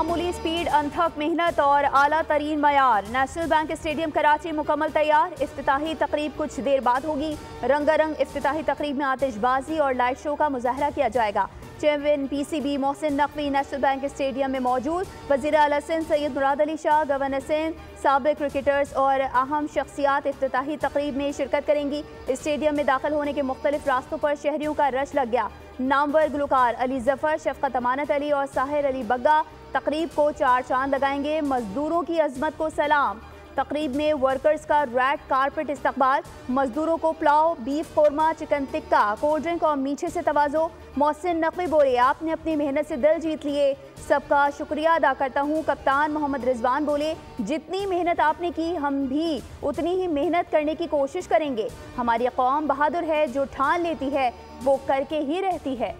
मामूली स्पीड, अनथक मेहनत और आला तरीन मयार। नेशनल बैंक स्टेडियम कराची मुकम्मल तैयार। इफ्तिताही तकरीब कुछ देर बाद होगी। रंगारंग इफ्तिताही तकरीब में आतिशबाजी और लाइट शो का मुजाहरा किया जाएगा। Chairman PCB Mohsin Naqvi national bank stadium में मौजूद। वज़ीर आला सिंध सैयद मुराद अली शाह, गवर्नर सिंध, साबिक क्रिकेटर्स और अहम शख्सियात इफ्तिताही तकरीब में शिरकत करेंगी। स्टेडियम में दाखिल होने के मुख्तलिफ रास्तों पर शहरियों का रश लग गया। नामवर गुलकार अली जफर, शफकत अमानत अली और साहिर अली बग्गा तकरीब को चार चांद लगाएंगे। मजदूरों की अजमत को सलाम। तकरीब में वर्कर्स का रेड कारपेट इस्तकबाल। मजदूरों को pulao, beef korma, chicken tikka, cold drink और मीठे से तवाज़ो। मोहसिन नकवी बोले, आपने अपनी मेहनत से दिल जीत लिए, सबका शुक्रिया अदा करता हूँ। कप्तान मोहम्मद रिजवान बोले, जितनी मेहनत आपने की हम भी उतनी ही मेहनत करने की कोशिश करेंगे। हमारी कौम बहादुर है, जो ठान लेती है वो करके ही रहती है।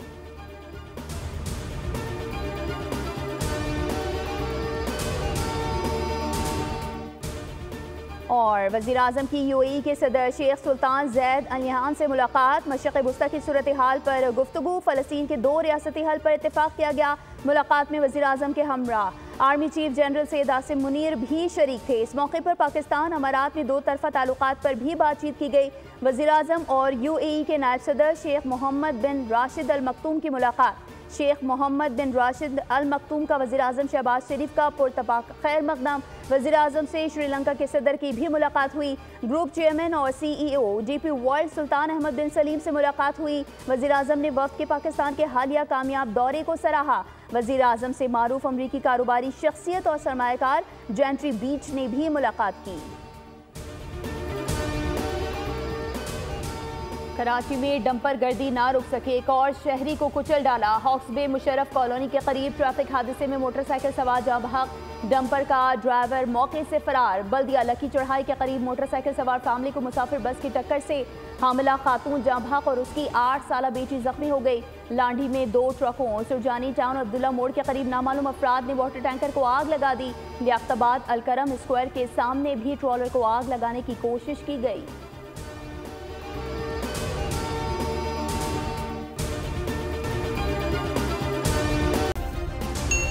और वज़ीर आज़म की UAE के सदर शेख सुल्तान ज़ैद अल नहयान से मुलाकात। मशरिक़ वस्ता की सूरत हाल पर गुफ्तगू। फ़लस्तीन के 2 रियासती हल पर इत्तेफाक किया गया। मुलाकात में वज़ीर आज़म के हमराह army chief general Syed Asim Munir भी शरीक थे। इस मौके पर पाकिस्तान अमारात में 2 तरफ़ा ताल्लुकात पर भी बातचीत की गई। वज़ीर आज़म और UAE के नायब सदर शेख मोहम्मद बिन राशिद अल मक्तूम की मुलाकात। शेख मोहम्मद बिन राशिद अल मक्तूम का वज़ीर आज़म शहबाज शरीफ का पुरतपाक खैर मकदम। वज़ीर आज़म से श्रीलंका के सदर की भी मुलाकात हुई। ग्रुप चेयरमैन और CEO DP वर्ल्ड सुल्तान अहमद बिन सलीम से मुलाकात हुई। वज़ीर आज़म ने वफ़द के पाकिस्तान के हालिया कामयाब दौरे को सराहा। वज़ीर आज़म से मारूफ अमरीकी कारोबारी शख्सियत और सरमायाकार जेंट्री बीच ने भी मुलाकात की। कराची में डंपर गर्दी ना रुक सके, एक और शहरी को कुचल डाला। हॉक्स बे मुशर्रफ कॉलोनी के करीब ट्रैफिक हादसे में मोटरसाइकिल सवार जाँ बहक, डंपर का ड्राइवर मौके से फरार। बल्दिया लकी चढ़ाई के करीब मोटरसाइकिल सवार फैमिली को मुसाफिर बस की टक्कर से हामिला खातून जाँ बहक और उसकी 8 साला बेटी जख्मी हो गई। लांडी में 2 ट्रकों सुरजानी टाउन अब्दुल्ला मोड़ के करीब नामालूम अफराद ने वाटर टैंकर को आग लगा दी। लियाकताबाद अलकरम स्क्वायर के सामने भी ट्रॉलर को आग लगाने की कोशिश की गई।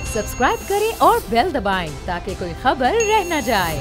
सब्सक्राइब करें और बेल दबाएं ताकि कोई खबर रह न जाए।